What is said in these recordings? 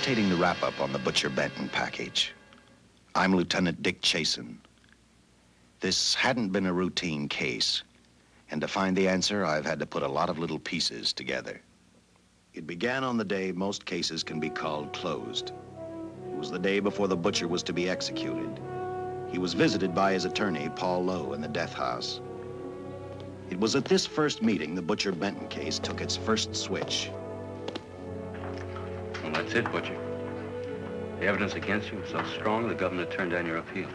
dictating the wrap-up on the Butcher Benton package. I'm Lieutenant Dick Chasen. This hadn't been a routine case, and to find the answer, I've had to put a lot of little pieces together. It began on the day most cases can be called closed. It was the day before the butcher was to be executed. He was visited by his attorney, Paul Lowe, in the death house. It was at this first meeting the Butcher Benton case took its first switch. Well, that's it, Butcher. The evidence against you was so strong, the governor turned down your appeal.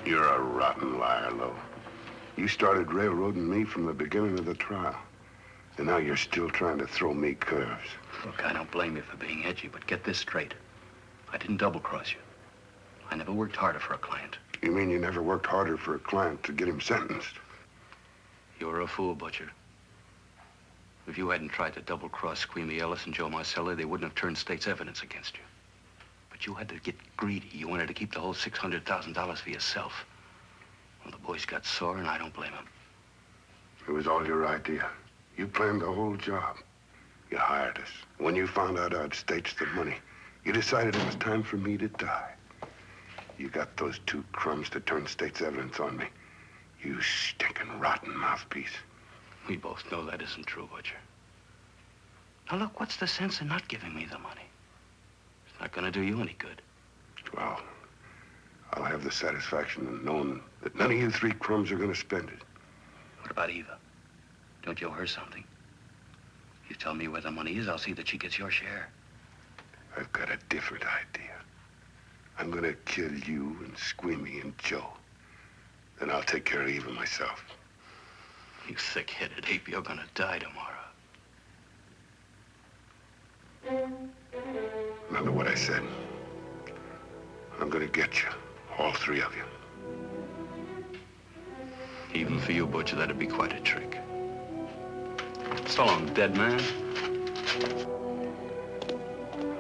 You're a rotten liar, Lowe. You started railroading me from the beginning of the trial. And now you're still trying to throw me curves. Look, I don't blame you for being edgy, but get this straight. I didn't double-cross you. I never worked harder for a client. You mean you never worked harder for a client to get him sentenced? You were a fool, Butcher. If you hadn't tried to double-cross Squeamy Ellis and Joe Marcelli, they wouldn't have turned state's evidence against you. But you had to get greedy. You wanted to keep the whole $600,000 for yourself. Well, the boys got sore, and I don't blame them. It was all your idea. You planned the whole job. You hired us. When you found out I'd staged the money, you decided it was time for me to die. You got those two crumbs to turn state's evidence on me. You stinking rotten mouthpiece. We both know that isn't true, Butcher. Now, look, what's the sense in not giving me the money? It's not gonna do you any good. Well, I'll have the satisfaction of knowing that none of you three crumbs are gonna spend it. What about Eva? Don't you owe her something? You tell me where the money is, I'll see that she gets your share. I've got a different idea. I'm gonna kill you and Squeamy and Joe. Then I'll take care of Eva myself. You thick-headed ape, you're gonna die tomorrow. Remember what I said. I'm gonna get you, all three of you. Even for you, Butcher, that'd be quite a trick. So long, dead man.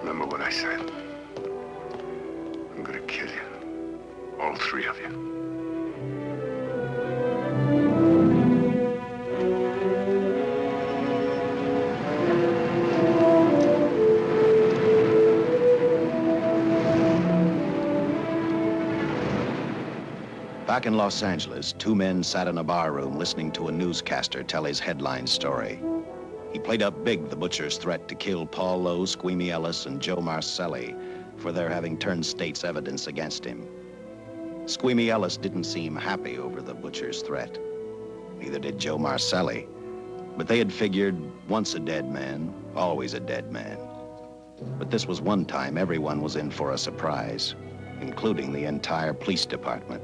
Remember what I said. I'm gonna kill you, all three of you. Back in Los Angeles, two men sat in a bar room listening to a newscaster tell his headline story. He played up big the butcher's threat to kill Paul Lowe, Squeamy Ellis, and Joe Marcelli for their having turned state's evidence against him. Squeamy Ellis didn't seem happy over the butcher's threat. Neither did Joe Marcelli. But they had figured, once a dead man, always a dead man. But this was one time everyone was in for a surprise, including the entire police department.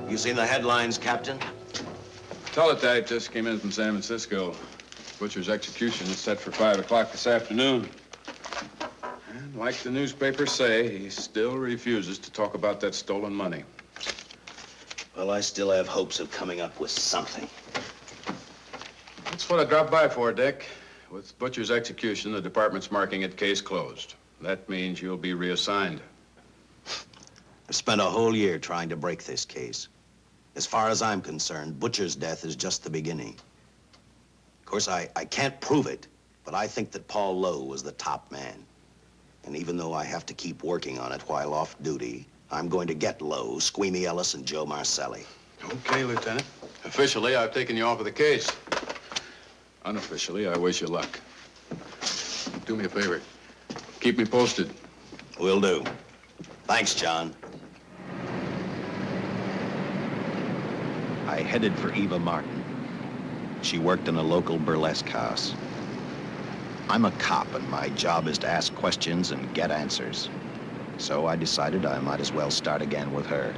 You seen the headlines, Captain? Teletype just came in from San Francisco. Butcher's execution is set for 5 o'clock this afternoon. And like the newspapers say, he still refuses to talk about that stolen money. Well, I still have hopes of coming up with something. That's what I dropped by for, Dick. With Butcher's execution, the department's marking it case closed. That means you'll be reassigned. I've spent a whole year trying to break this case. As far as I'm concerned, Butcher's death is just the beginning. Of course, I can't prove it, but I think that Paul Lowe was the top man. And even though I have to keep working on it while off duty, I'm going to get Lowe, Squeamy Ellis, and Joe Marcelli. Okay, Lieutenant. Officially, I've taken you off of the case. Unofficially, I wish you luck. Do me a favor. Keep me posted. Will do. Thanks, John. I headed for Eva Martin. She worked in a local burlesque house. I'm a cop, and my job is to ask questions and get answers. So I decided I might as well start again with her.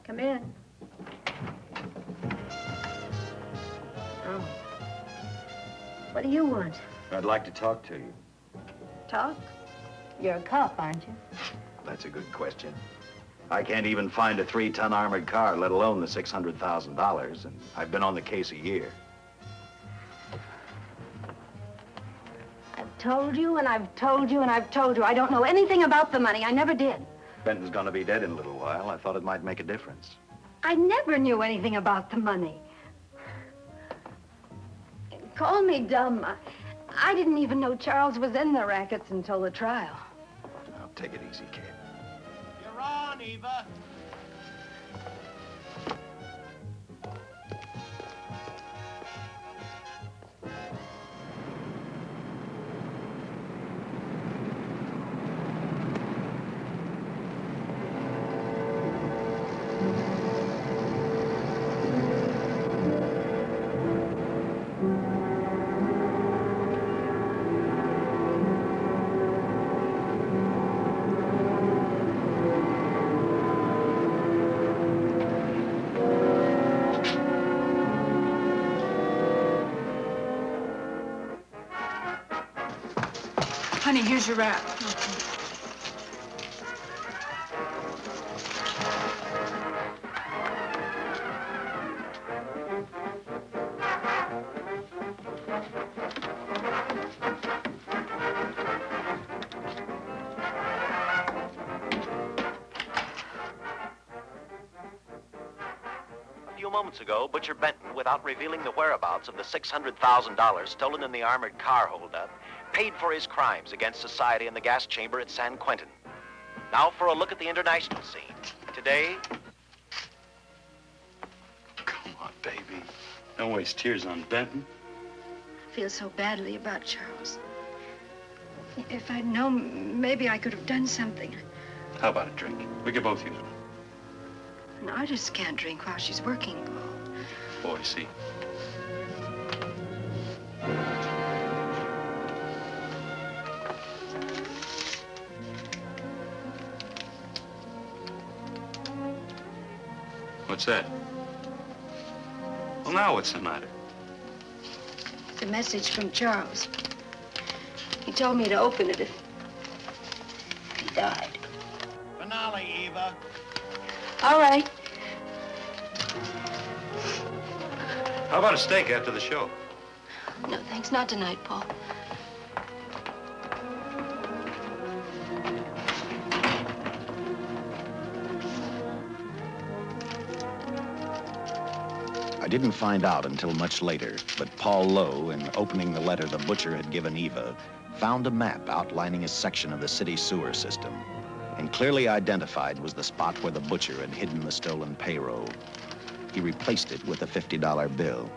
Come in. Oh. What do you want? I'd like to talk to you. Talk? You're a cop, aren't you? That's a good question. I can't even find a 3-ton armored car, let alone the $600,000, and I've been on the case a year. I've told you, and I've told you, and I've told you. I don't know anything about the money. I never did. Benton's gonna be dead in a little while. I thought it might make a difference. I never knew anything about the money. Call me dumb. I didn't even know Charles was in the rackets until the trial. Now, take it easy, kid. You're on, Eva. Honey, here's your wrap. A few moments ago, Butcher Benton, without revealing the whereabouts of the $600,000 stolen in the armored car holdup, paid for his crimes against society in the gas chamber at San Quentin. Now for a look at the international scene. Today... Come on, baby. Don't waste tears on Benton. I feel so badly about Charles. If I'd known, maybe I could have done something. How about a drink? We could both use one. An artist can't drink while she's working, Paul. Boy, see. What's that? Well, now what's the matter? It's a message from Charles. He told me to open it if he died. Finale, Eva. All right. How about a steak after the show? No, thanks. Not tonight, Paul. I didn't find out until much later, but Paul Lowe, in opening the letter the butcher had given Eva, found a map outlining a section of the city sewer system. And clearly identified was the spot where the butcher had hidden the stolen payroll. He replaced it with a $50 bill.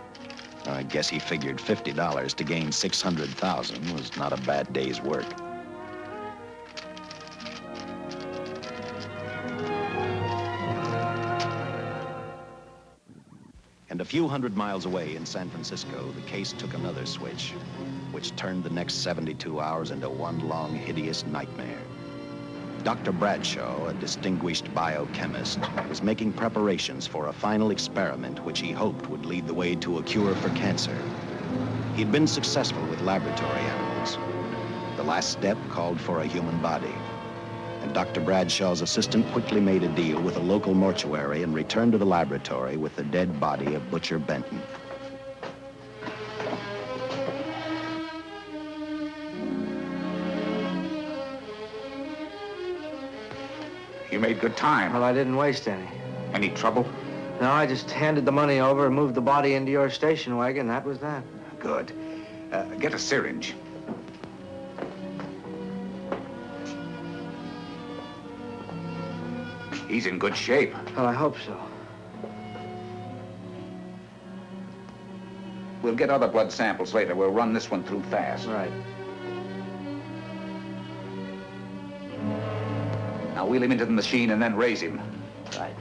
I guess he figured $50 to gain $600,000 was not a bad day's work. And a few hundred miles away in San Francisco, the case took another switch, which turned the next 72 hours into one long, hideous nightmare. Dr. Bradshaw, a distinguished biochemist, was making preparations for a final experiment which he hoped would lead the way to a cure for cancer. He'd been successful with laboratory animals. The last step called for a human body. And Dr. Bradshaw's assistant quickly made a deal with a local mortuary and returned to the laboratory with the dead body of Butcher Benton. You made good time. Well, I didn't waste any. Any trouble? No, I just handed the money over and moved the body into your station wagon. That was that. Good. Get a syringe. He's in good shape. Well, I hope so. We'll get other blood samples later. We'll run this one through fast. Right. Now wheel him into the machine and then raise him. Right.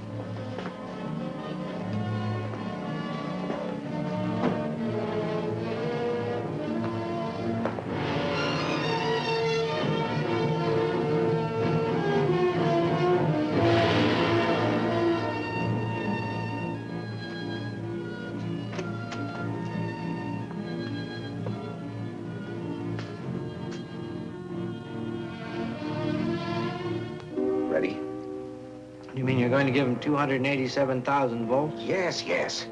You mean you're going to give him 287,000 volts? Yes, yes.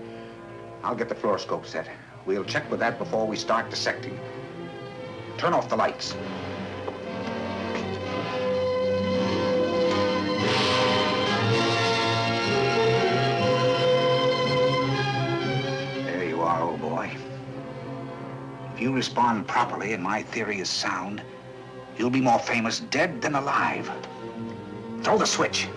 I'll get the fluoroscope set. We'll check with that before we start dissecting. Turn off the lights. There you are, old boy. If you respond properly and my theory is sound, you'll be more famous dead than alive. Throw the switch.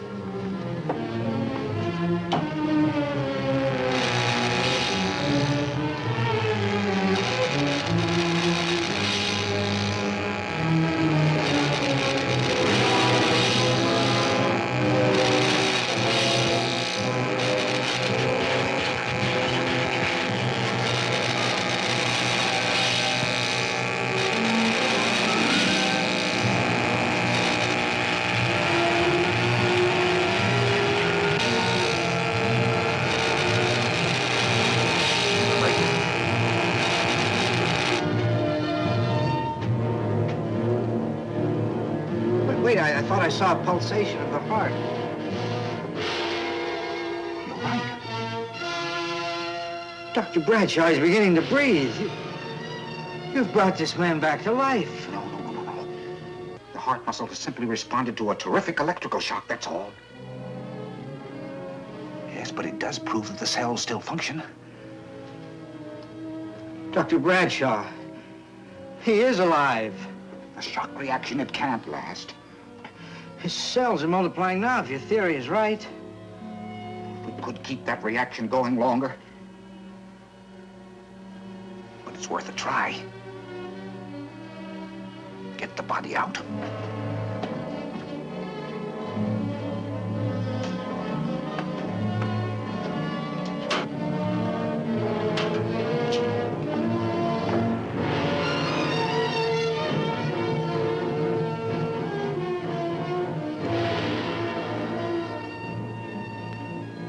Wait, I thought I saw a pulsation of the heart. You're right. Dr. Bradshaw is beginning to breathe. You've brought this man back to life. No. The heart muscle has simply responded to a terrific electrical shock, that's all. Yes, but it does prove that the cells still function. Dr. Bradshaw, he is alive. A shock reaction, it can't last. His cells are multiplying now, if your theory is right. We could keep that reaction going longer. But it's worth a try. Get the body out.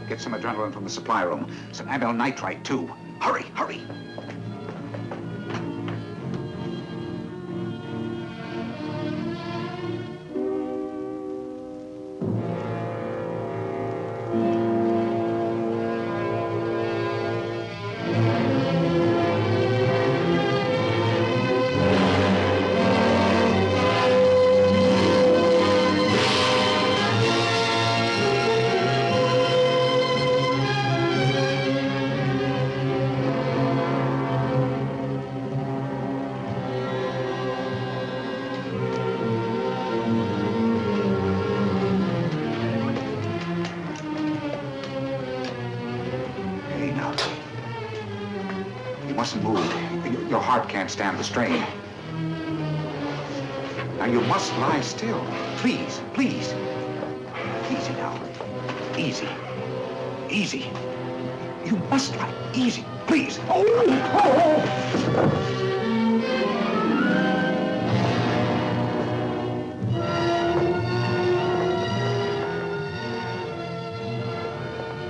Get some adrenaline from the supply room. Some amyl nitrite, too. Hurry, hurry. Mustn't move. Your heart can't stand the strain. Now, you must lie still. Please, please. Easy now. Easy. Easy. You must lie. Easy, please.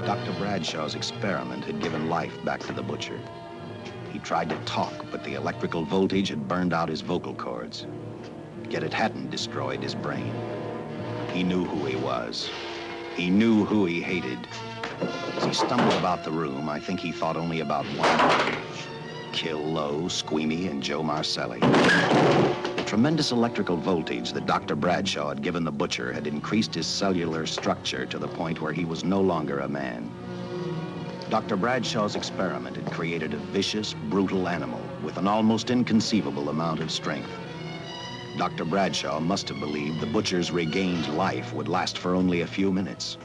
Dr. Bradshaw's experiment had given life back to the butcher. He tried to talk, but the electrical voltage had burned out his vocal cords. Yet it hadn't destroyed his brain. He knew who he was. He knew who he hated. As he stumbled about the room, I think he thought only about one word: kill Lowe, Squeamy, and Joe Marcelli. The tremendous electrical voltage that Dr. Bradshaw had given the butcher had increased his cellular structure to the point where he was no longer a man. Dr. Bradshaw's experiment had created a vicious, brutal animal with an almost inconceivable amount of strength. Dr. Bradshaw must have believed the butcher's regained life would last for only a few minutes.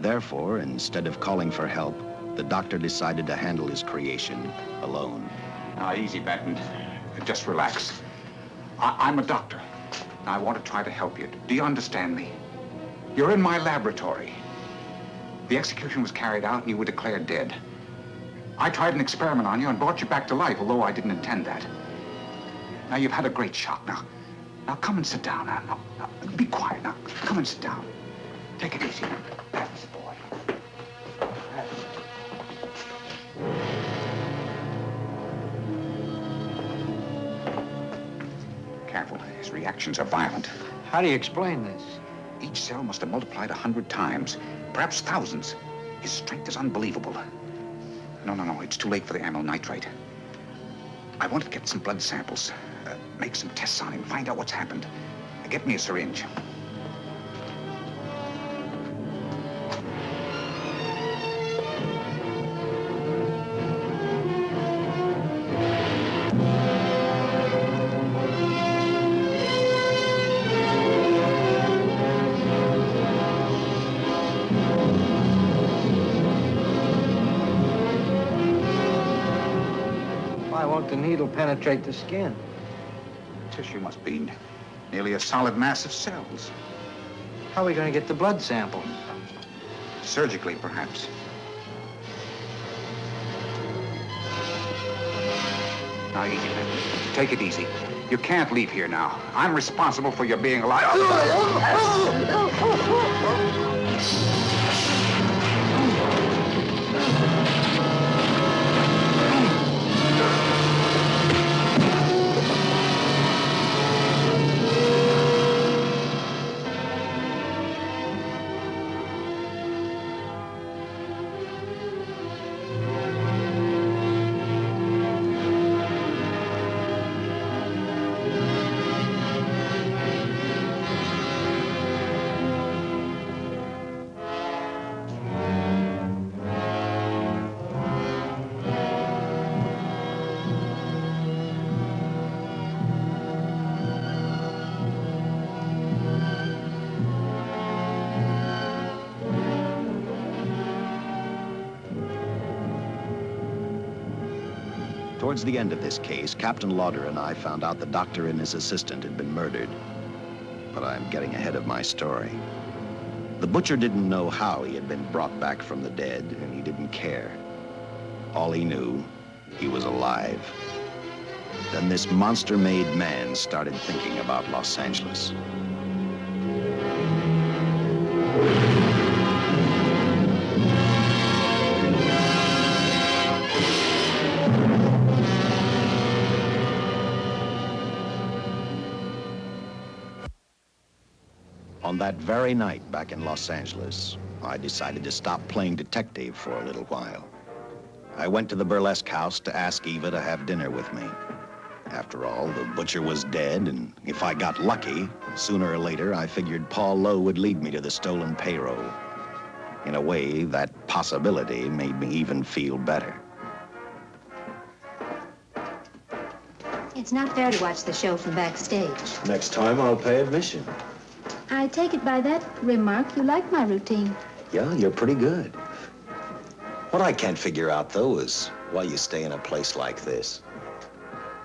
Therefore, instead of calling for help, the doctor decided to handle his creation alone. Now, easy, Benton. Just relax. I'm a doctor. I want to try to help you. Do you understand me? You're in my laboratory. The execution was carried out and you were declared dead. I tried an experiment on you and brought you back to life, although I didn't intend that. Now, you've had a great shock. Now come and sit down. Now, be quiet. Now, come and sit down. Take it easy. That's the boy. Careful. His reactions are violent. How do you explain this? Each cell must have multiplied 100 times, perhaps thousands. His strength is unbelievable. No, it's too late for the amyl nitrite. I want to get some blood samples, make some tests on him, find out what's happened. Get me a syringe. Why won't the needle penetrate the skin? The tissue must be nearly a solid mass of cells. How are we going to get the blood sample? Surgically, perhaps. Now, take it easy. You can't leave here now. I'm responsible for your being alive. Towards the end of this case, Captain Lauder and I found out the doctor and his assistant had been murdered. But I'm getting ahead of my story. The butcher didn't know how he had been brought back from the dead, and he didn't care. All he knew, he was alive. Then this monster-made man started thinking about Los Angeles. On that very night back in Los Angeles, I decided to stop playing detective for a little while. I went to the burlesque house to ask Eva to have dinner with me. After all, the butcher was dead, and if I got lucky, sooner or later, I figured Paul Lowe would lead me to the stolen payroll. In a way, that possibility made me even feel better. It's not fair to watch the show from backstage. Next time, I'll pay admission. I take it by that remark you like my routine. Yeah, you're pretty good. What I can't figure out, though, is why you stay in a place like this.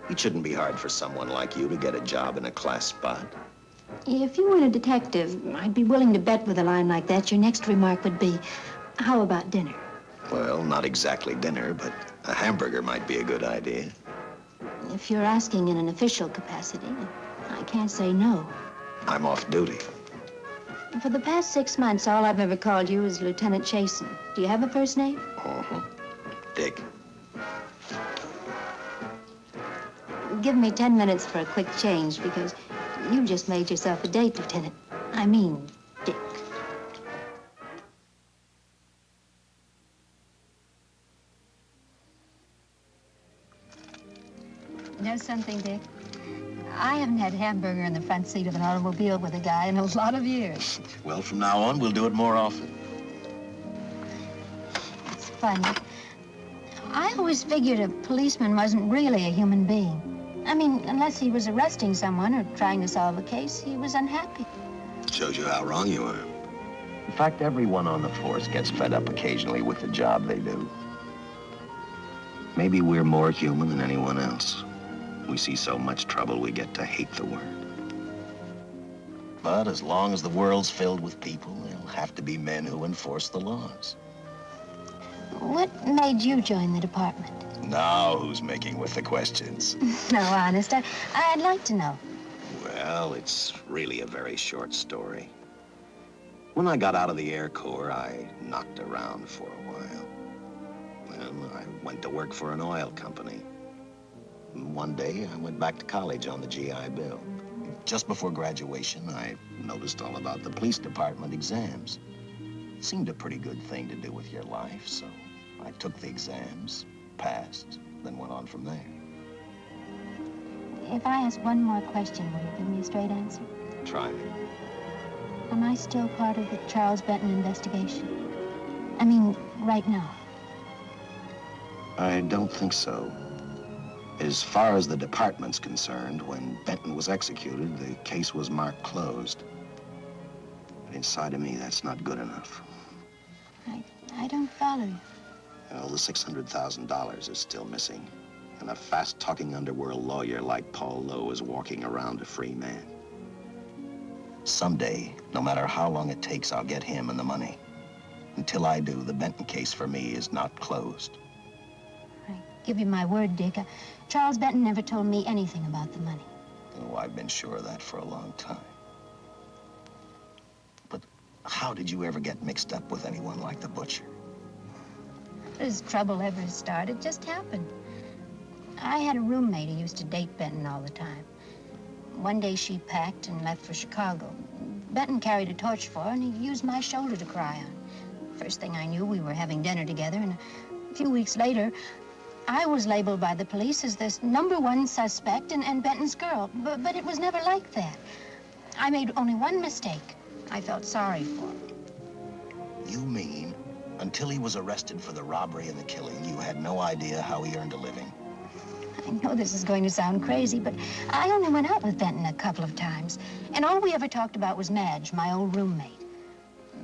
It shouldn't be hard for someone like you to get a job in a class spot. If you weren't a detective, I'd be willing to bet with a line like that your next remark would be, how about dinner? Well, not exactly dinner, but a hamburger might be a good idea. If you're asking in an official capacity, I can't say no. I'm off duty. For the past 6 months, all I've ever called you is Lieutenant Chasen. Do you have a first name? Uh-huh. Dick. Give me 10 minutes for a quick change, because you've just made yourself a date, Lieutenant. I mean, Dick. You know something, Dick? I haven't had hamburger in the front seat of an automobile with a guy in a lot of years. Well, from now on, we'll do it more often. It's funny. I always figured a policeman wasn't really a human being. I mean, unless he was arresting someone or trying to solve a case, he was unhappy. Shows you how wrong you are. In fact, everyone on the force gets fed up occasionally with the job they do. Maybe we're more human than anyone else. We see so much trouble, we get to hate the word. But as long as the world's filled with people, there'll have to be men who enforce the laws. What made you join the department? Now who's making with the questions? No, honest, I'd like to know. Well, it's really a very short story. When I got out of the Air Corps, I knocked around for a while. Well, I went to work for an oil company. One day, I went back to college on the GI Bill. Just before graduation, I noticed all about the police department exams. Seemed a pretty good thing to do with your life, so I took the exams, passed, then went on from there. If I ask one more question, will you give me a straight answer? Try me. Am I still part of the Charles Benton investigation? I mean, right now. I don't think so. As far as the department's concerned, when Benton was executed, the case was marked closed. But inside of me, that's not good enough. I don't follow you. Well, the $600,000 is still missing. And a fast-talking underworld lawyer like Paul Lowe is walking around a free man. Someday, no matter how long it takes, I'll get him and the money. Until I do, the Benton case for me is not closed. I give you my word, Dick. Charles Benton never told me anything about the money. Oh, I've been sure of that for a long time. But how did you ever get mixed up with anyone like the butcher? As trouble ever started, it just happened. I had a roommate who used to date Benton all the time. One day she packed and left for Chicago. Benton carried a torch for her, and he used my shoulder to cry on. First thing I knew, we were having dinner together, and a few weeks later, I was labeled by the police as this #1 suspect and Benton's girl. But it was never like that. I made only one mistake. I felt sorry for him. You mean, until he was arrested for the robbery and the killing, you had no idea how he earned a living? I know this is going to sound crazy, but I only went out with Benton a couple of times. And all we ever talked about was Madge, my old roommate.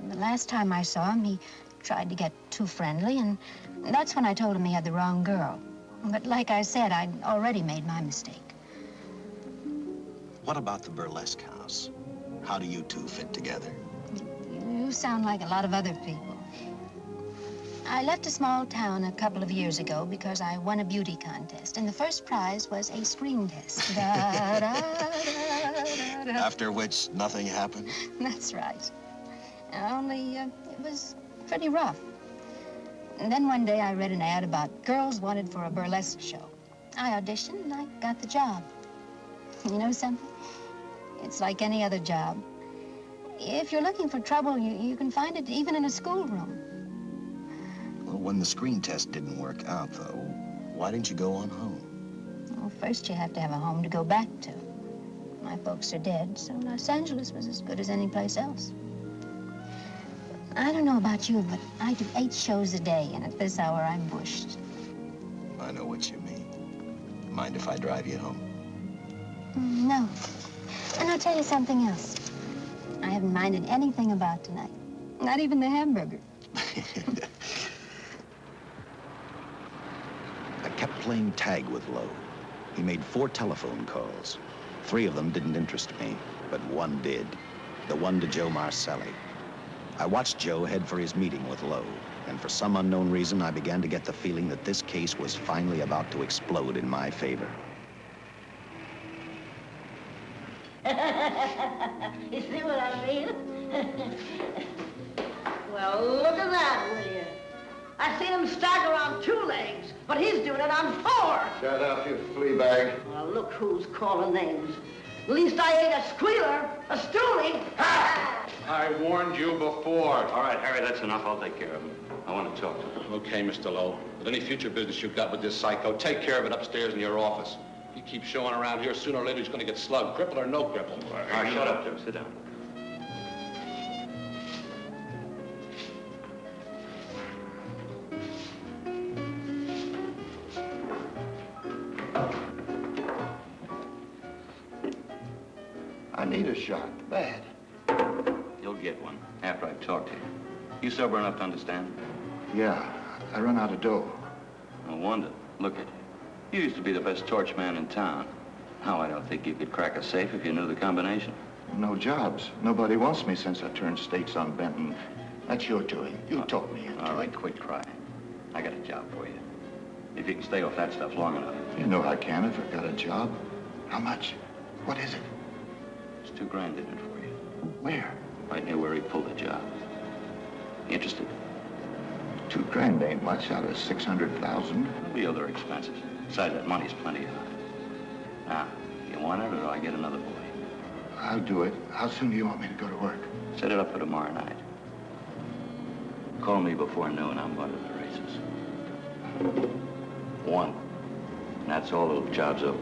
The last time I saw him, he tried to get too friendly, and that's when I told him he had the wrong girl. But like I said, I'd already made my mistake. What about the burlesque house? How do you two fit together? You sound like a lot of other people. I left a small town a couple of years ago because I won a beauty contest, and the first prize was a screen test. Da, da, da, da, da. After which, nothing happened? That's right. Only, it was pretty rough. And then one day I read an ad about girls wanted for a burlesque show. I auditioned and I got the job. You know something? It's like any other job. If you're looking for trouble, you can find it even in a schoolroom. Well, when the screen test didn't work out, though, why didn't you go on home? Well, first you have to have a home to go back to. My folks are dead, so Los Angeles was as good as any place else. I don't know about you, but I do 8 shows a day, and at this hour, I'm bushed. I know what you mean. Mind if I drive you home? No. And I'll tell you something else. I haven't minded anything about tonight. Not even the hamburger. I kept playing tag with Lowe. He made 4 telephone calls. 3 of them didn't interest me, but one did. The one to Joe Marcelli. I watched Joe head for his meeting with Lowe, and for some unknown reason, I began to get the feeling that this case was finally about to explode in my favor. You see what I mean? Well, look at that, will you? I seen him stagger on 2 legs, but he's doing it on 4. Shut up, you flea bag. Well, look who's calling names. At least I ain't a squealer, a stoolie. I warned you before. All right, Harry, that's enough. I'll take care of him. I want to talk to him. Okay, Mr. Lowe. With any future business you've got with this psycho, take care of it upstairs in your office. If he keeps showing around here, sooner or later he's going to get slugged, cripple or no cripple. All right, shut up, Joe. Sit down. I need a shot, bad. You'll get one after I've talked to you. You sober enough to understand? Yeah, I run out of dough. No wonder. Look at you. You used to be the best torch man in town. Now I don't think you could crack a safe if you knew the combination. No jobs. Nobody wants me since I turned stakes on Benton. That's your doing. You talked me into All right, it. quit crying. I got a job for you. If you can stay off that stuff long enough. You know I can if I've got a job. How much? What is it? There's $2 grand in it for you. Where? Right near where he pulled the job. You interested? $2 grand ain't much out of 600,000. There'll be other expenses. Besides, that money's plenty of it. Now, you want it or do I get another boy? I'll do it. How soon do you want me to go to work? Set it up for tomorrow night. Call me before noon. I'm going to the races. 1. And that's all. The job's over.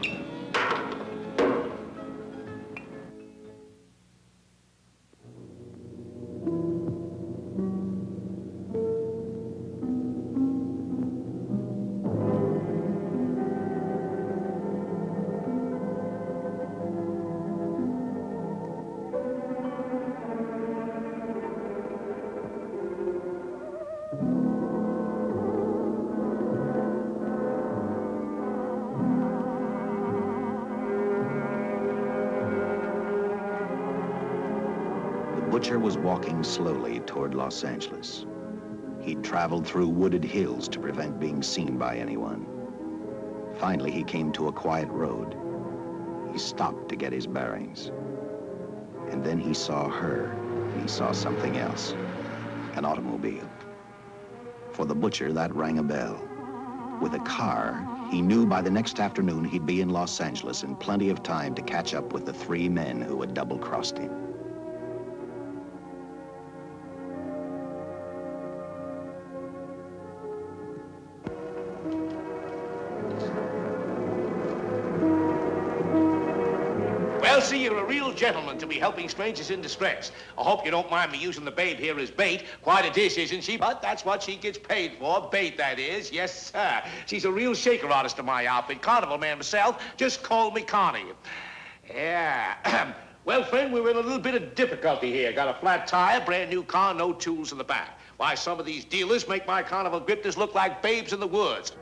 The butcher was walking slowly toward Los Angeles. He'd traveled through wooded hills to prevent being seen by anyone. Finally, he came to a quiet road. He stopped to get his bearings. And then he saw her, and he saw something else, an automobile. For the butcher, that rang a bell. With a car, he knew by the next afternoon he'd be in Los Angeles in plenty of time to catch up with the 3 men who had double-crossed him. Well, see, you're a real gentleman to be helping strangers in distress. I hope you don't mind me using the babe here as bait. Quite a dish, isn't she? But that's what she gets paid for. Bait, that is. Yes, sir. She's a real shaker artist of my outfit. Carnival man myself. Just call me Connie. Yeah. Well, friend, we're in a little bit of difficulty here. Got a flat tire, brand new car, no tools in the back. Why, some of these dealers make my carnival grifters look like babes in the woods.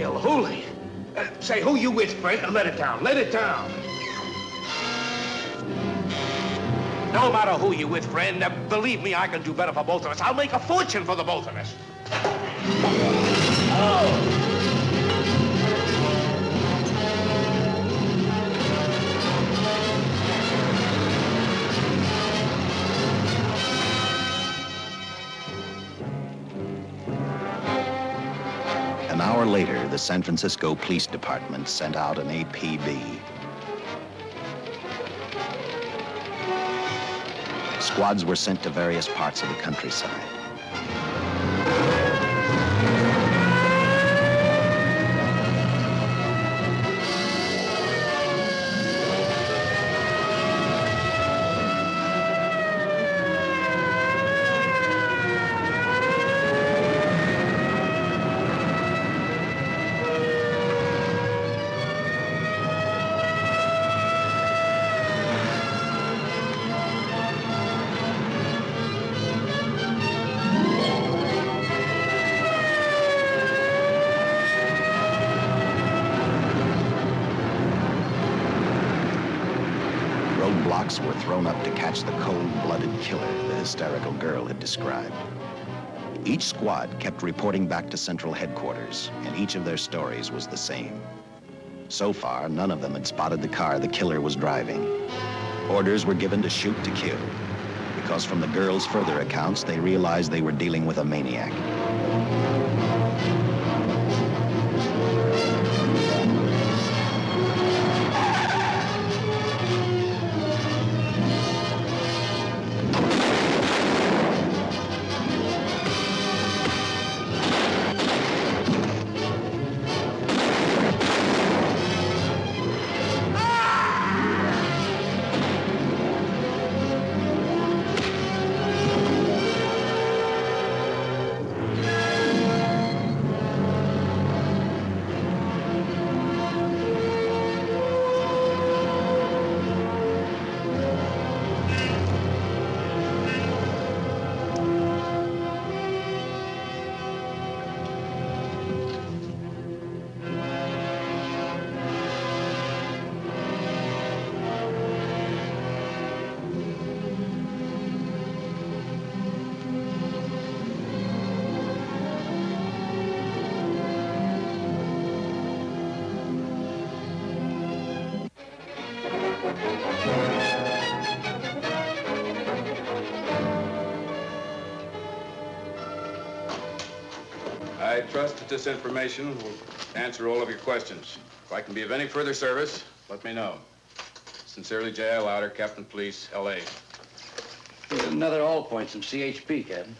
Holy. Say, who you with, friend? Let it down. Let it down. No matter who you with, friend, believe me, I can do better for both of us. I'll make a fortune for the both of us. Oh! An hour later, the San Francisco Police Department sent out an APB. Squads were sent to various parts of the countryside. Roadblocks were thrown up to catch the cold-blooded killer the hysterical girl had described. Each squad kept reporting back to central headquarters, and each of their stories was the same. So far, none of them had spotted the car the killer was driving. Orders were given to shoot to kill, because from the girls' further accounts, they realized they were dealing with a maniac. I trust that this information will answer all of your questions. If I can be of any further service, let me know. Sincerely, J.I. Louder, Captain Police, L.A. Here's another all points from CHP, Captain.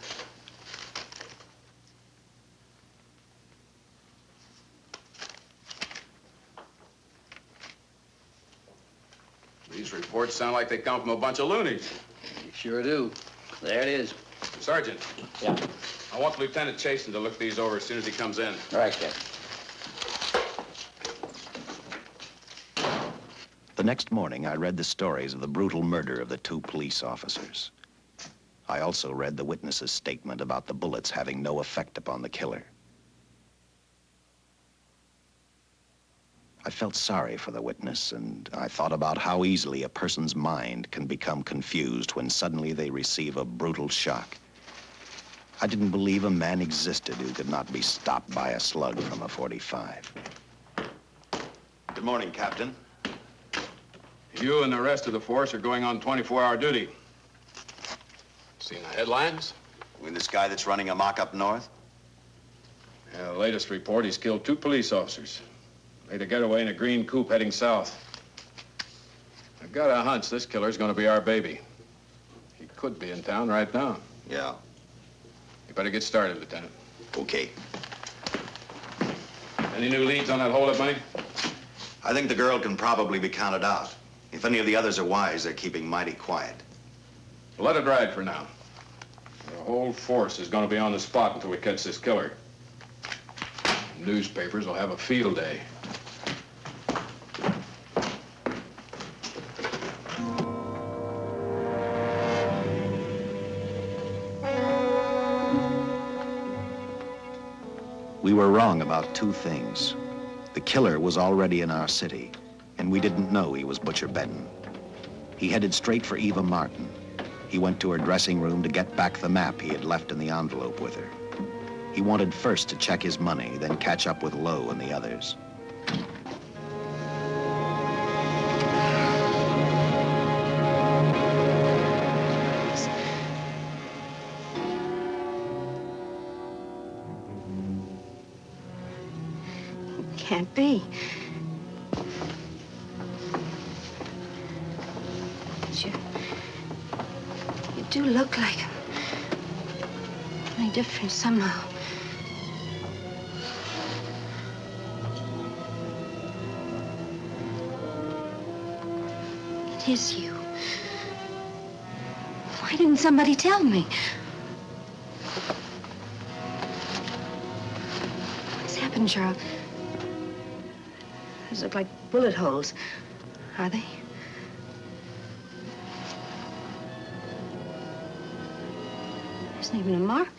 These reports sound like they come from a bunch of loonies. You sure do. There it is. Sergeant. Yeah. I want Lieutenant Chasen to look these over as soon as he comes in. All right, Captain. The next morning, I read the stories of the brutal murder of the 2 police officers. I also read the witness's statement about the bullets having no effect upon the killer. I felt sorry for the witness, and I thought about how easily a person's mind can become confused when suddenly they receive a brutal shock. I didn't believe a man existed who could not be stopped by a slug from a .45. Good morning, Captain. You and the rest of the force are going on 24-hour duty. Seen the headlines? You mean this guy that's running amok up north? Yeah, the latest report, he's killed 2 police officers. Made a getaway in a green coupe heading south. I've got a hunch this killer's gonna be our baby. He could be in town right now. Yeah. You better get started, Lieutenant. Okay. Any new leads on that hold-up money? I think the girl can probably be counted out. If any of the others are wise, they're keeping mighty quiet. Well, let it ride for now. The whole force is gonna be on the spot until we catch this killer. Newspapers will have a field day. We were wrong about 2 things. The killer was already in our city, and we didn't know he was Butcher Benton. He headed straight for Eva Martin. He went to her dressing room to get back the map he had left in the envelope with her. He wanted first to check his money, then catch up with Lowe and the others. Can't be. But you do look like him. Only different somehow. It is you. Why didn't somebody tell me? What's happened, Charles? Those look like bullet holes. Are they? There isn't even a mark.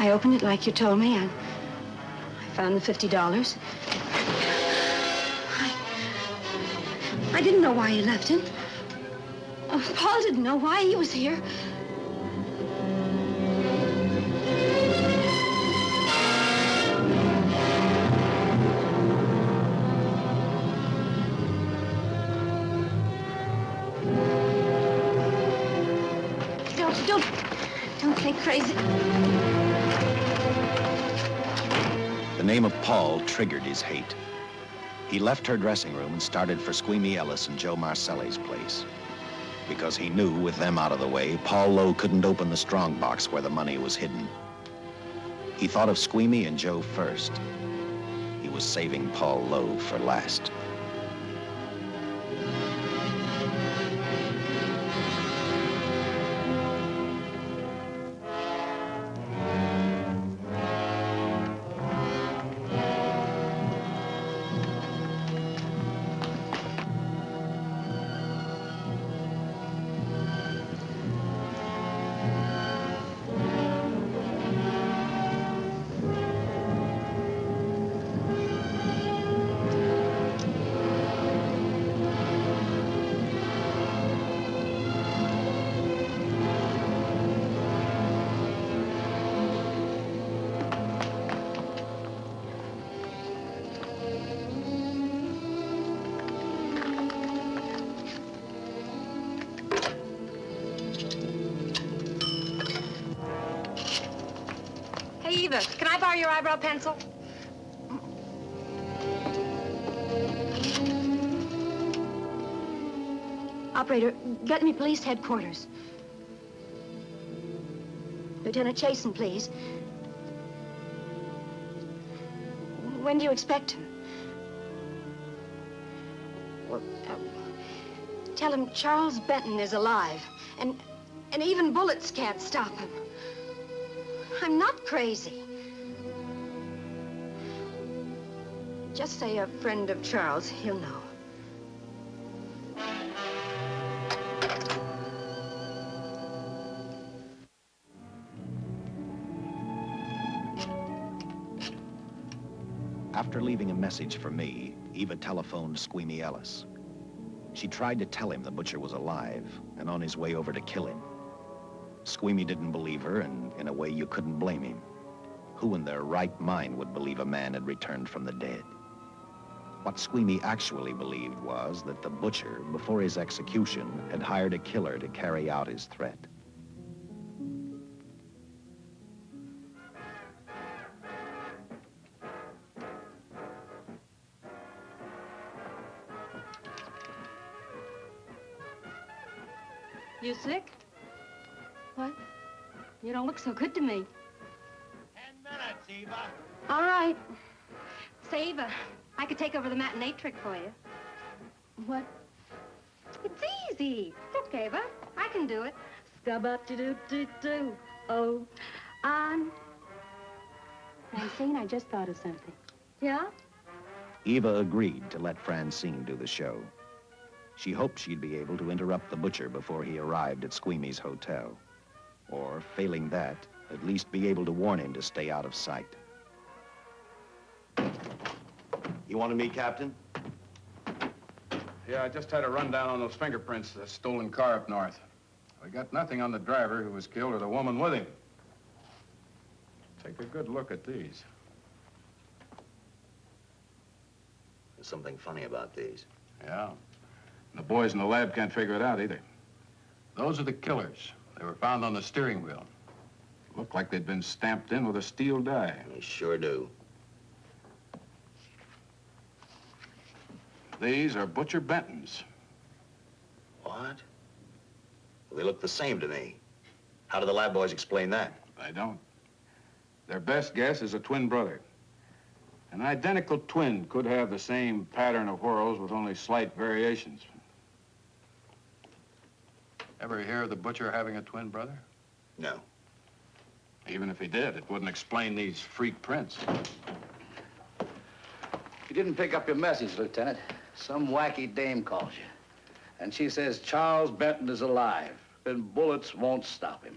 I opened it like you told me, and I found the $50. I didn't know why you left him. Oh, Paul didn't know why he was here. Don't play crazy. The name of Paul triggered his hate. He left her dressing room and started for Squeamy Ellis and Joe Marcelli's place. Because he knew, with them out of the way, Paul Lowe couldn't open the strong box where the money was hidden. He thought of Squeamy and Joe first. He was saving Paul Lowe for last. Hey, Eva, can I borrow your eyebrow pencil? Operator, get me police headquarters. Lieutenant Chasen, please. When do you expect him? Well, tell him Charles Benton is alive, and even bullets can't stop him. I'm not crazy. Just say a friend of Charles, he'll know. After leaving a message for me, Eva telephoned Squeamy Ellis. She tried to tell him the butcher was alive and on his way over to kill him. Squeamy didn't believe her, and in a way you couldn't blame him. Who in their right mind would believe a man had returned from the dead? What Squeamy actually believed was that the butcher, before his execution, had hired a killer to carry out his threat. You sick? What? You don't look so good to me. 10 minutes, Eva. All right. Say, Eva, I could take over the matinee trick for you. What? It's easy. Look, Eva, I can do it. Scabba-doo-doo-doo. Oh, Francine, I just thought of something. Yeah? Eva agreed to let Francine do the show. She hoped she'd be able to interrupt the butcher before he arrived at Squeamy's hotel. Or, failing that, at least be able to warn him to stay out of sight. You wanted me, Captain? Yeah, I just had a rundown on those fingerprints of the stolen car up north. We got nothing on the driver who was killed or the woman with him. Take a good look at these. There's something funny about these. Yeah. The boys in the lab can't figure it out either. Those are the killers. They were found on the steering wheel. Looked like they'd been stamped in with a steel die. They sure do. These are Butcher Benton's. What? Well, they look the same to me. How do the lab boys explain that? They don't. Their best guess is a twin brother. An identical twin could have the same pattern of whorls with only slight variations. Ever hear of the butcher having a twin brother? No. Even if he did, it wouldn't explain these freak prints. You didn't pick up your message, Lieutenant. Some wacky dame calls you. And she says Charles Benton is alive, and bullets won't stop him.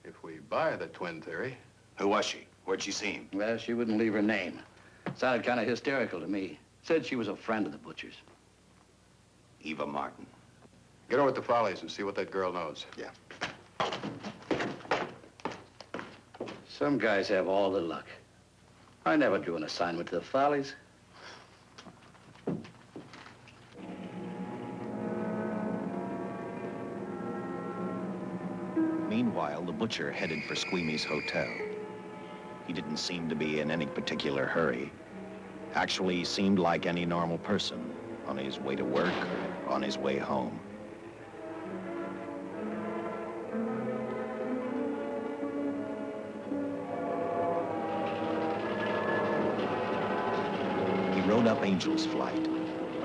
If we buy the twin theory... Who was she? Where'd she see him? Well, she wouldn't leave her name. Sounded kind of hysterical to me. Said she was a friend of the butcher's. Eva Martin. Get over to the Follies and see what that girl knows. Yeah. Some guys have all the luck. I never drew an assignment to the Follies. Meanwhile, the butcher headed for Squeamy's hotel. He didn't seem to be in any particular hurry. Actually, he seemed like any normal person, on his way to work or on his way home. He rode up Angel's Flight,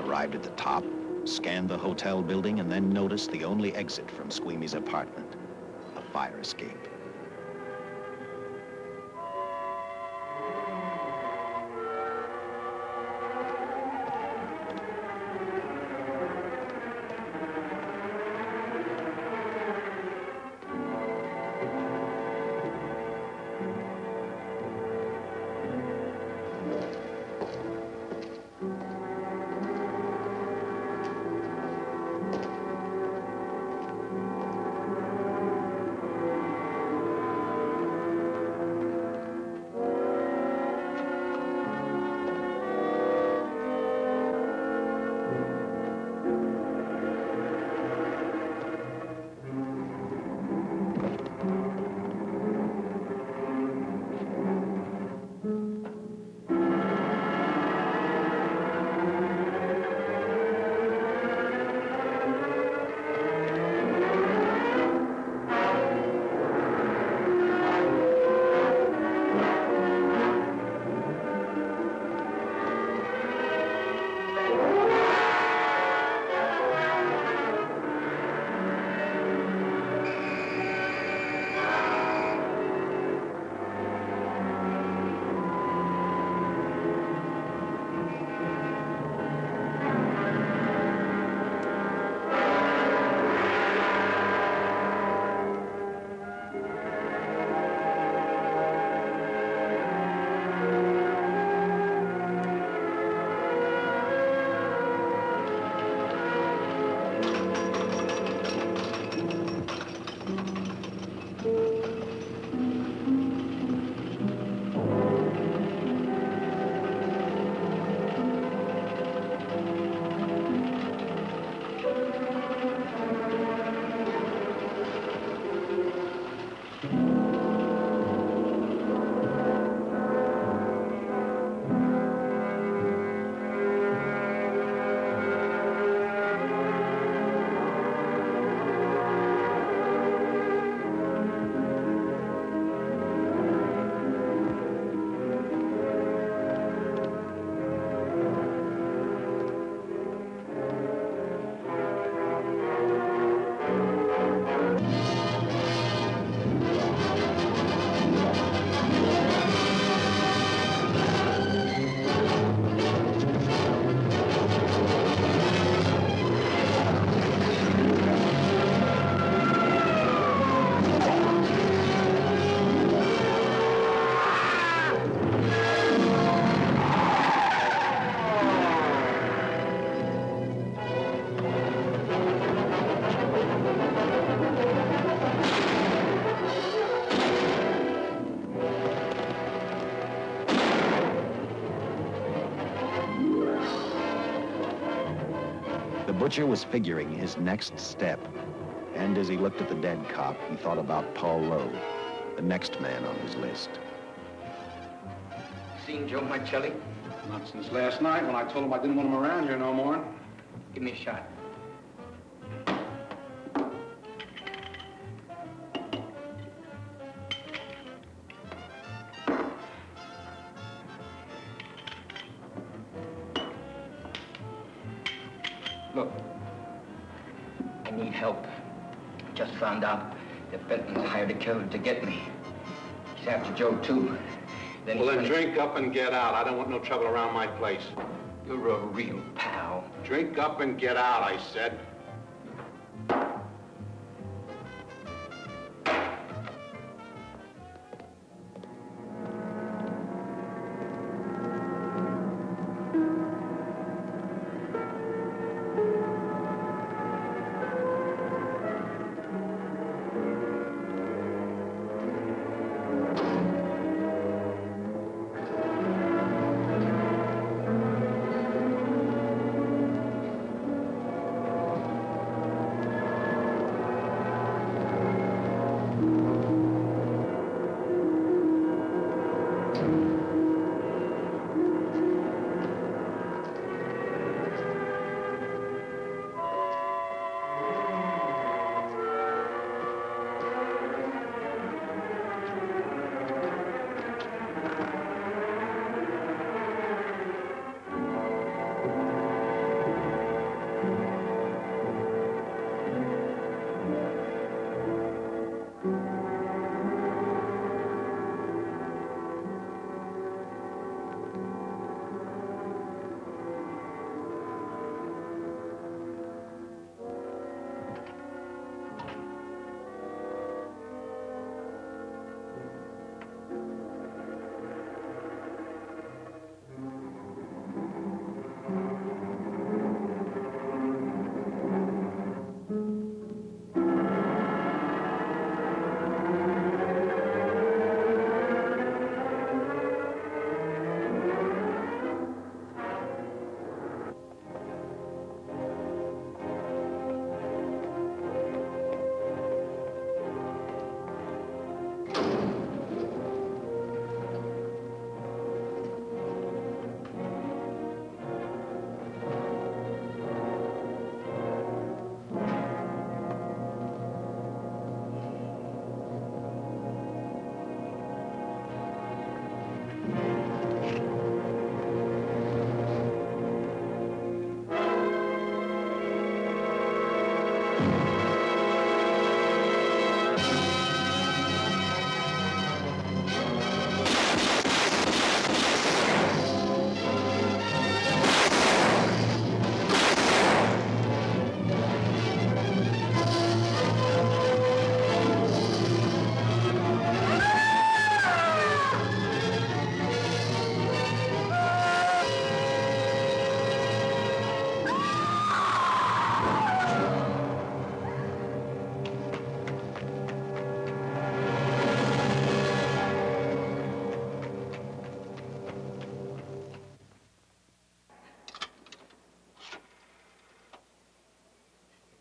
arrived at the top, scanned the hotel building, and then noticed the only exit from Squeamy's apartment, a fire escape. butcher was figuring his next step. And as he looked at the dead cop, he thought about Paul Lowe, the next man on his list. Seen Joe Marcelli? Not since last night when I told him I didn't want him around here no more. Give me a shot. Look, I need help. Just found out that Benton's hired a killer to get me. He's after Joe, too. Well, then drink up and get out. I don't want no trouble around my place. You're a real pal. Drink up and get out, I said.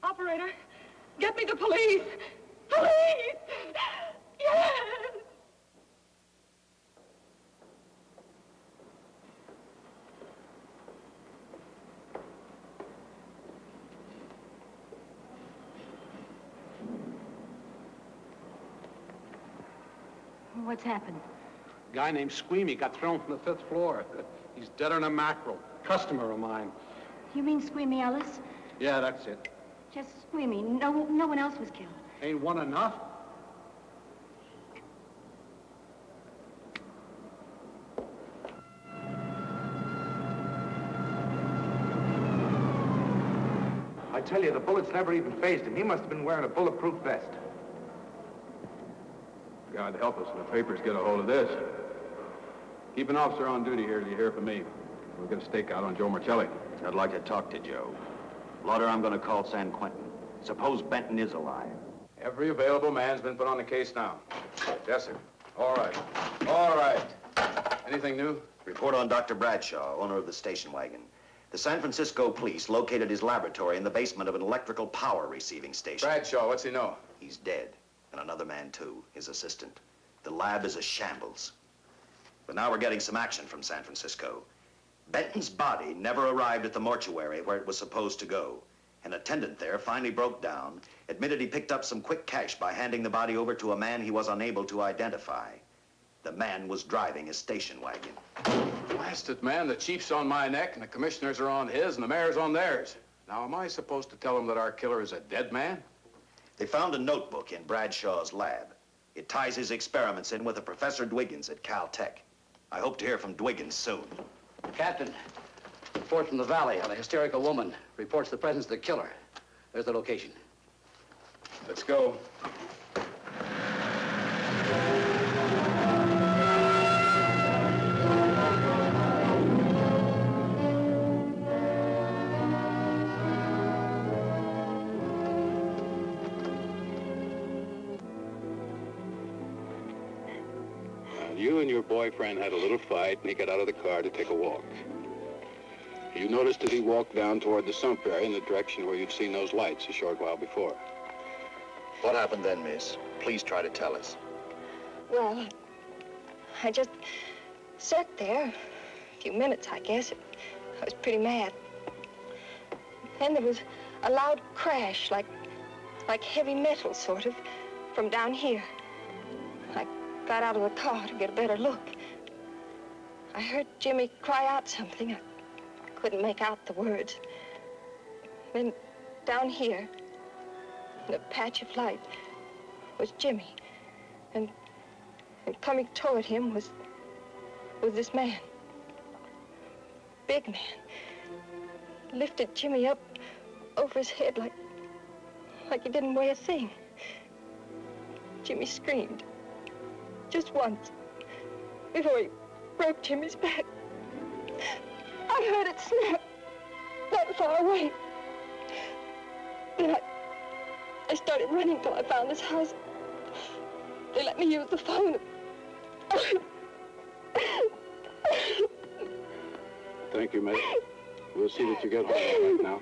Operator, get me the police! Police! Yes! What's happened? A guy named Squeamy got thrown from the 5th floor. He's deader than a mackerel. Customer of mine. You mean Squeamy Ellis? Yeah, that's it. Just Squeamy. No one else was killed. Ain't one enough? I tell you, the bullets never even phased him. He must have been wearing a bulletproof vest. God help us when the papers get a hold of this. Keep an officer on duty here till you hear from me. We'll get a stakeout on Joe Marcelli. I'd like to talk to Joe. Lauder, I'm going to call San Quentin. Suppose Benton is alive. Every available man's been put on the case now. Yes, sir. All right. All right. Anything new? Report on Dr. Bradshaw, owner of the station wagon. The San Francisco police located his laboratory in the basement of an electrical power receiving station. Bradshaw, what's he know? He's dead. And another man, too, his assistant. The lab is a shambles. But now we're getting some action from San Francisco. Benton's body never arrived at the mortuary where it was supposed to go. An attendant there finally broke down, admitted he picked up some quick cash by handing the body over to a man he was unable to identify. The man was driving a station wagon. Blast it, man. The chief's on my neck, and the commissioners are on his, and the mayor's on theirs. Now, am I supposed to tell him that our killer is a dead man? They found a notebook in Bradshaw's lab. It ties his experiments in with a Professor Dwiggins at Caltech. I hope to hear from Dwiggins soon. Captain, report from the valley on a hysterical woman. Reports the presence of the killer. There's the location. Let's go. You and your boyfriend had a little fight, and he got out of the car to take a walk. You noticed that he walked down toward the sump area in the direction where you'd seen those lights a short while before. What happened then, miss? Please try to tell us. Well, I just sat there a few minutes, I guess. I was pretty mad. Then there was a loud crash, like heavy metal, sort of, from down here. I got out of the car to get a better look. I heard Jimmy cry out something. I couldn't make out the words. Then down here, in a patch of light, was Jimmy. And coming toward him was this man. Big man. Lifted Jimmy up over his head like he didn't weigh a thing. Jimmy screamed. Just once, before he broke Jimmy's back. I heard it snap, not far away. Then I started running till I found this house. They let me use the phone. Thank you, mate. We'll see that you get home right now.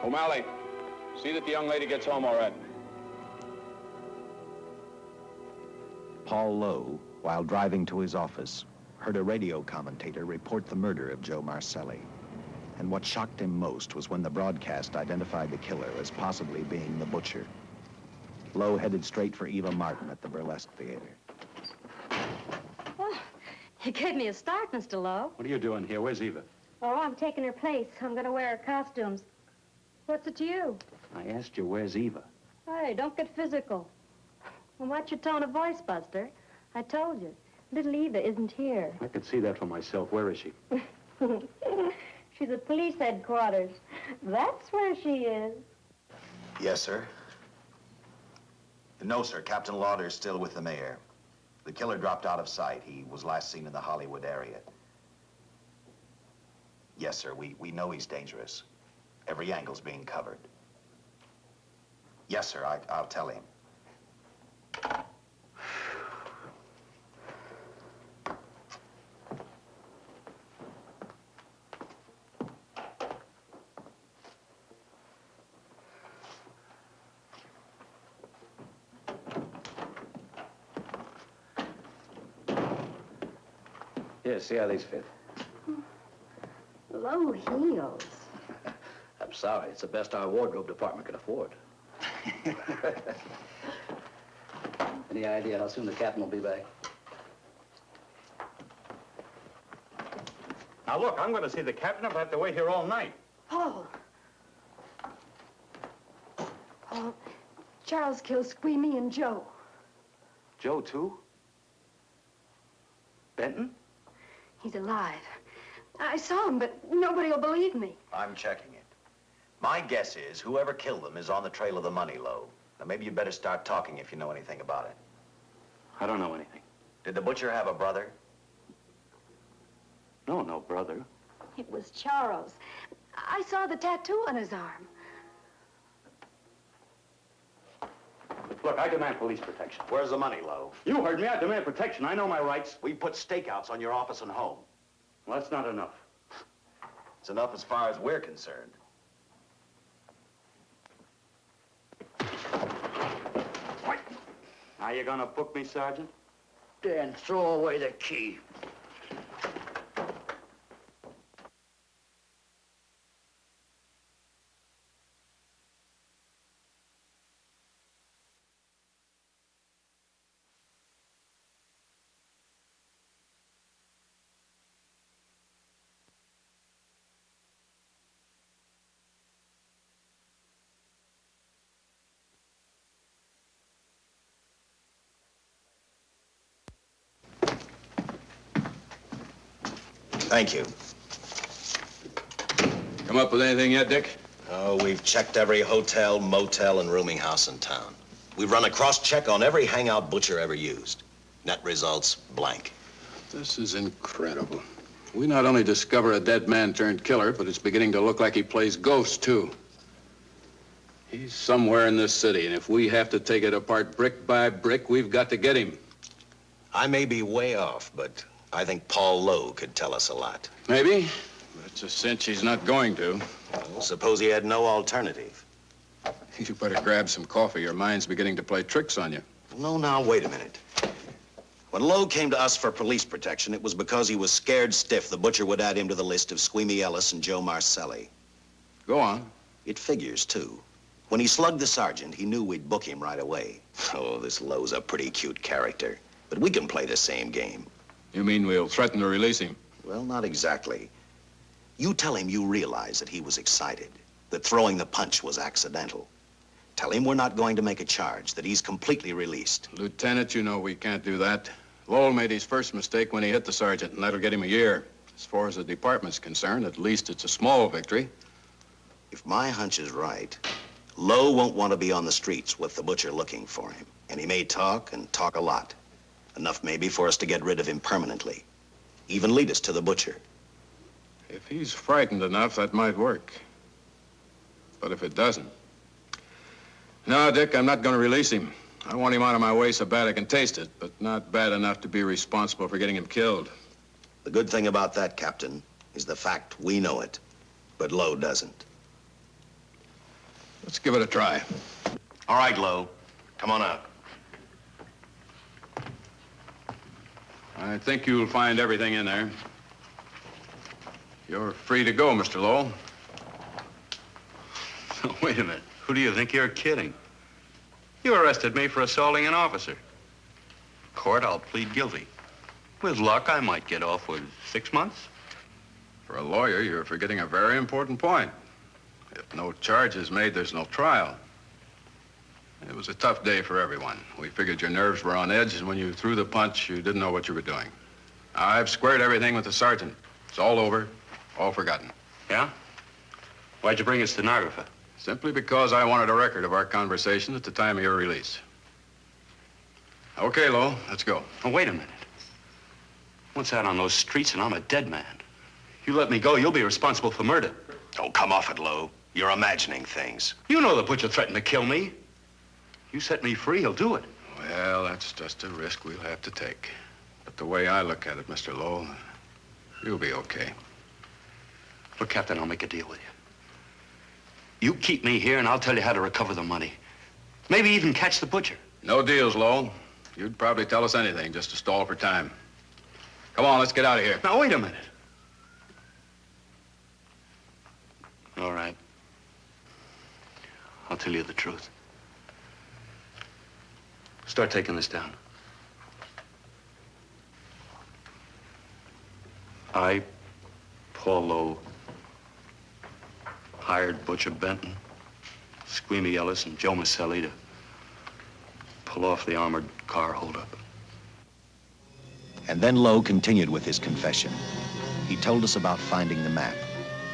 O'Malley, see that the young lady gets home all right. Paul Lowe, while driving to his office, heard a radio commentator report the murder of Joe Marcelli. And what shocked him most was when the broadcast identified the killer as possibly being the butcher. Lowe headed straight for Eva Martin at the Burlesque Theater. Oh, you gave me a start, Mr. Lowe. What are you doing here? Where's Eva? Oh, I'm taking her place. I'm going to wear her costumes. What's it to you? I asked you, where's Eva? Hey, don't get physical. Well, watch your tone of voice, Buster. I told you. Little Eva isn't here. I could see that for myself. Where is she? She's at police headquarters. That's where she is. Yes, sir. No, sir. Captain Lauder's still with the mayor. The killer dropped out of sight. He was last seen in the Hollywood area. Yes, sir. We know he's dangerous. Every angle's being covered. Yes, sir. I'll tell him. Here, see how these fit. Low heels. I'm sorry. It's the best our wardrobe department can afford. Any idea how soon the captain will be back? Now, look, I'm going to see the captain if I have to wait here all night. Paul. Paul, Charles killed Squeamy and Joe. Joe, too? Benton? He's alive. I saw him, but nobody will believe me. I'm checking it. My guess is whoever killed them is on the trail of the money, Lowe. Now, maybe you better start talking if you know anything about it. I don't know anything. Did the butcher have a brother? No brother. It was Charles. I saw the tattoo on his arm. Look, I demand police protection. Where's the money, Lowe? You heard me. I demand protection. I know my rights. We put stakeouts on your office and home. Well, that's not enough. It's enough as far as we're concerned. Now you gonna book me, Sergeant? Dan, throw away the key. Thank you. Come up with anything yet, Dick? Oh, we've checked every hotel, motel, and rooming house in town. We've run a cross-check on every hangout Butcher ever used. Net results, blank. This is incredible. We not only discover a dead man turned killer, but it's beginning to look like he plays ghosts, too. He's somewhere in this city, and if we have to take it apart brick by brick, we've got to get him. I may be way off, but I think Paul Lowe could tell us a lot. Maybe, but it's a cinch he's not going to. Well, suppose he had no alternative. You better grab some coffee. Your mind's beginning to play tricks on you. No, now, wait a minute. When Lowe came to us for police protection, it was because he was scared stiff the Butcher would add him to the list of Squeamy Ellis and Joe Marcelli. Go on. It figures, too. When he slugged the sergeant, he knew we'd book him right away. Oh, this Lowe's a pretty cute character. But we can play the same game. You mean we'll threaten to release him? Well, not exactly. You tell him you realize that he was excited, that throwing the punch was accidental. Tell him we're not going to make a charge, that he's completely released. Lieutenant, you know we can't do that. Lowell made his first mistake when he hit the sergeant, and that'll get him a year. As far as the department's concerned, at least it's a small victory. If my hunch is right, Lowe won't want to be on the streets with the Butcher looking for him. And he may talk, and talk a lot. Enough maybe for us to get rid of him permanently. Even lead us to the Butcher. If he's frightened enough, that might work. But if it doesn't... No, Dick, I'm not going to release him. I want him out of my way so bad I can taste it, but not bad enough to be responsible for getting him killed. The good thing about that, Captain, is the fact we know it, but Lowe doesn't. Let's give it a try. All right, Lowe. Come on out. I think you'll find everything in there. You're free to go, Mr. Lowell. Wait a minute. Who do you think you're kidding? You arrested me for assaulting an officer. Court, I'll plead guilty. With luck, I might get off with 6 months. For a lawyer, you're forgetting a very important point. If no charge is made, there's no trial. It was a tough day for everyone. We figured your nerves were on edge, and when you threw the punch, you didn't know what you were doing. I've squared everything with the sergeant. It's all over, all forgotten. Yeah? Why'd you bring a stenographer? Simply because I wanted a record of our conversation at the time of your release. Okay, Lowell, let's go. Oh, wait a minute. Once out on those streets and I'm a dead man. You let me go, you'll be responsible for murder. Oh, come off it, Lowe. You're imagining things. You know the Butcher threatened to kill me. You set me free, he'll do it. Well, that's just a risk we'll have to take. But the way I look at it, Mr. Lowell, you'll be okay. Look, Captain, I'll make a deal with you. You keep me here, and I'll tell you how to recover the money. Maybe even catch the Butcher. No deals, Lowell. You'd probably tell us anything just to stall for time. Come on, let's get out of here. Now, wait a minute. All right. I'll tell you the truth. Start taking this down. I, Paul Lowe, hired Butcher Benton, Squeamy Ellis, and Joe Marcelli to pull off the armored car holdup. And then Lowe continued with his confession. He told us about finding the map.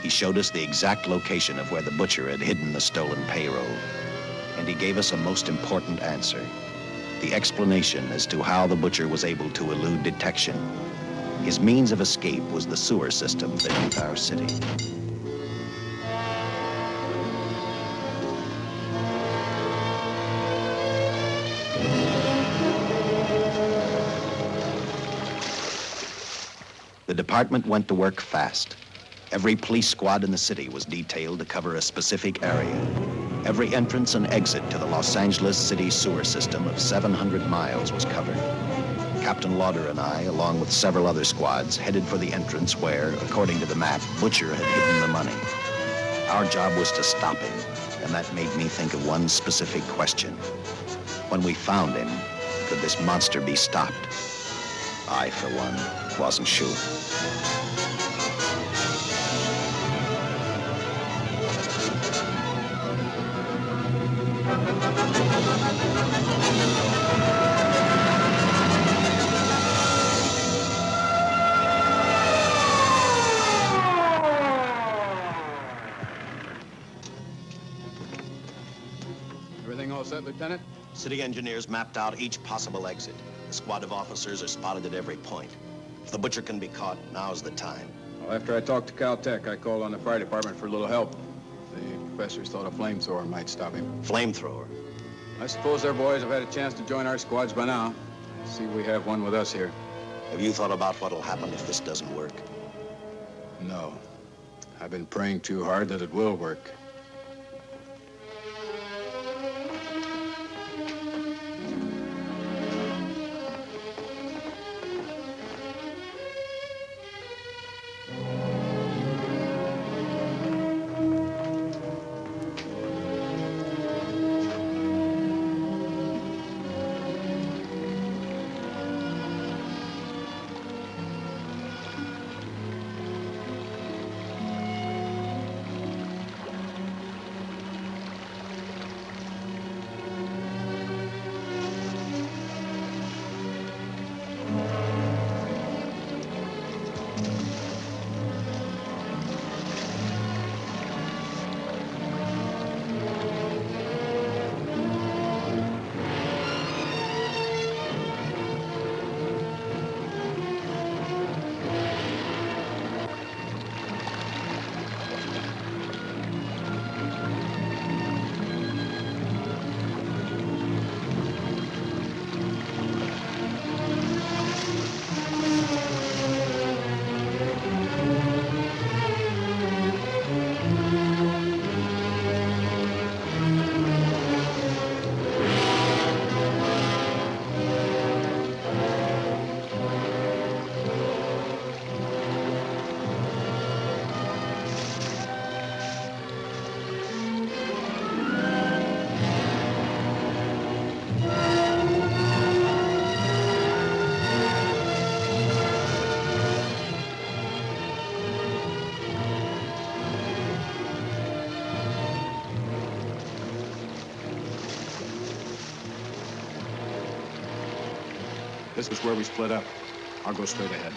He showed us the exact location of where the Butcher had hidden the stolen payroll. And he gave us a most important answer. The explanation as to how the Butcher was able to elude detection. His means of escape was the sewer system beneath our city. The The department went to work fast. Every police squad in the city was detailed to cover a specific area. Every entrance and exit to the Los Angeles city sewer system of 700 miles was covered. Captain Lauder and I, along with several other squads, headed for the entrance where, according to the map, Butcher had hidden the money. Our job was to stop him, and that made me think of one specific question. When we found him, could this monster be stopped? I, for one, wasn't sure. Everything all set, Lieutenant? City engineers mapped out each possible exit. A squad of officers are spotted at every point. If the Butcher can be caught, now's the time. Well, after I talked to Caltech, I called on the fire department for a little help. The professors thought a flamethrower might stop him. Flamethrower? I suppose their boys have had a chance to join our squads by now. See, we have one with us here. Have you thought about what'll happen if this doesn't work? No. I've been praying too hard that it will work. This is where we split up. I'll go straight ahead.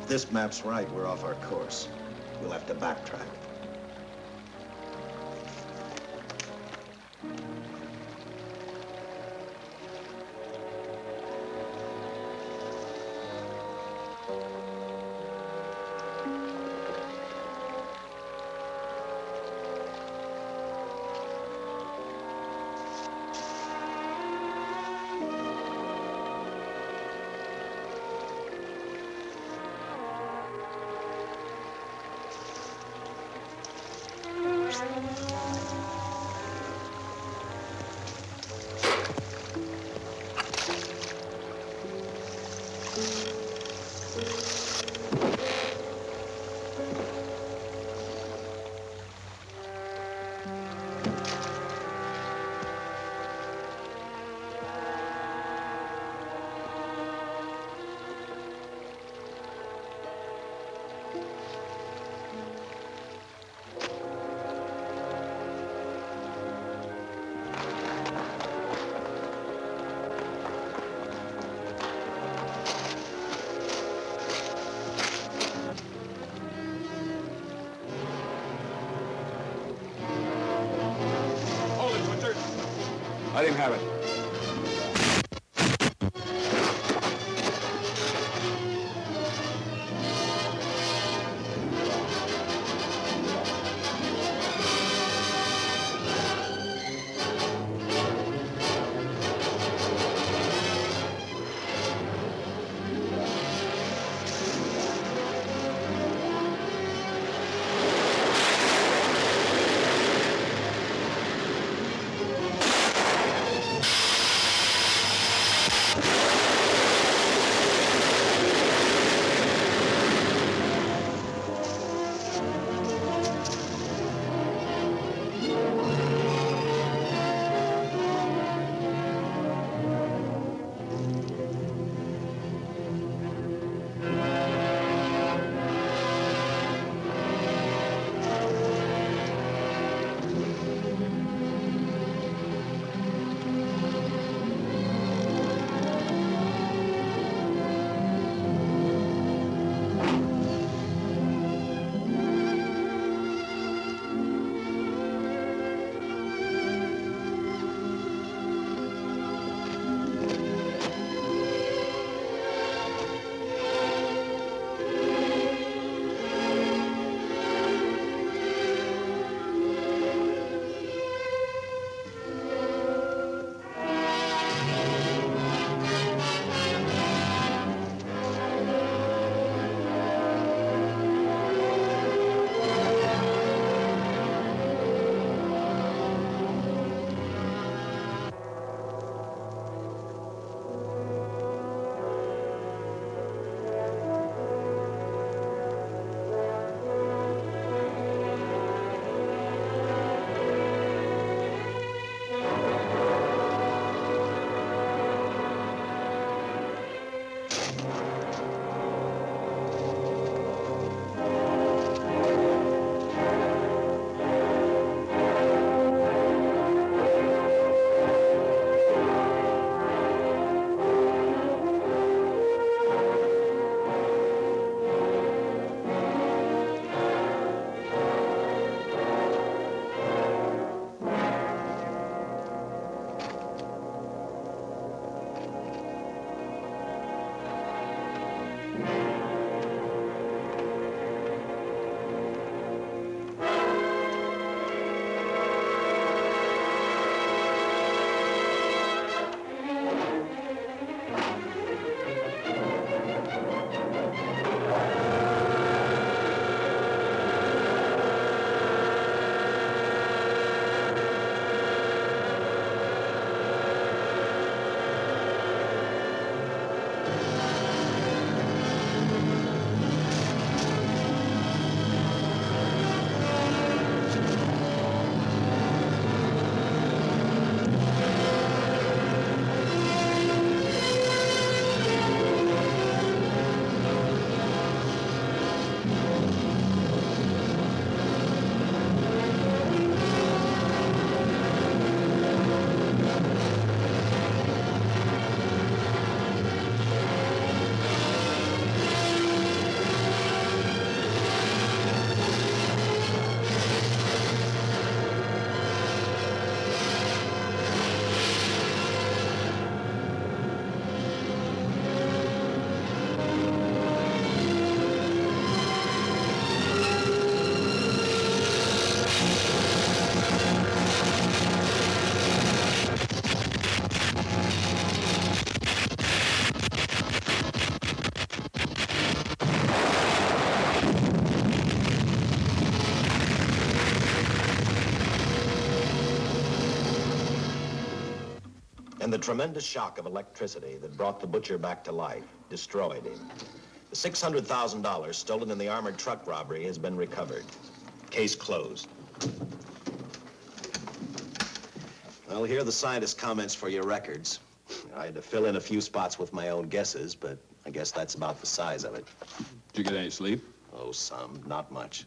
If this map's right, we're off our course. We'll have to backtrack. Let him have it. And the tremendous shock of electricity that brought the butcher back to life destroyed him. The $600,000 stolen in the armored truck robbery has been recovered. Case closed. Well, here are the scientist's comments for your records. I had to fill in a few spots with my own guesses, but I guess that's about the size of it. Did you get any sleep? Oh, some. Not much.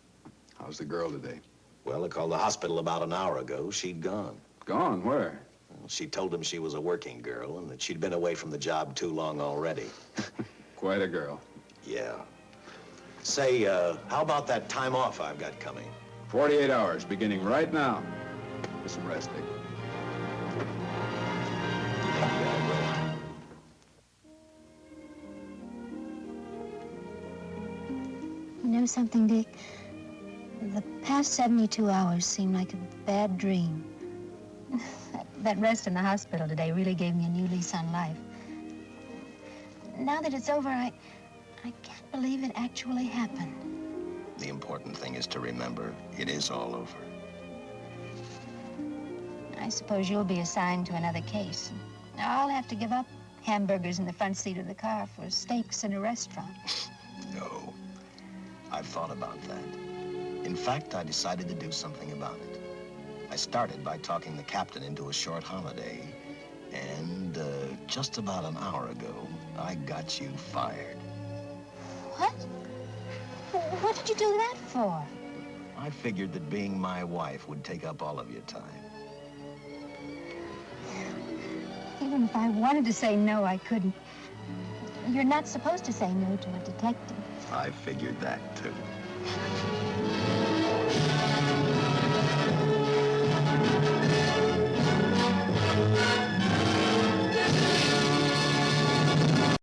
How's the girl today? Well, I called the hospital about an hour ago. She'd gone. Gone? Where? Well, she told him she was a working girl and that she'd been away from the job too long already. Quite a girl. Yeah. Say, how about that time off I've got coming? 48 hours, beginning right now. Get some rest, Dick. know something, Dick? The past 72 hours seem like a bad dream. That rest in the hospital today really gave me a new lease on life. Now that it's over, I can't believe it actually happened. The important thing is to remember it is all over. I suppose you'll be assigned to another case. I'll have to give up hamburgers in the front seat of the car for steaks in a restaurant. No, I've thought about that. In fact, I decided to do something about it. I started by talking the captain into a short holiday, and just about an hour ago, I got you fired. What? What did you do that for? I figured that being my wife would take up all of your time. Even if I wanted to say no, I couldn't. You're not supposed to say no to a detective. I figured that, too.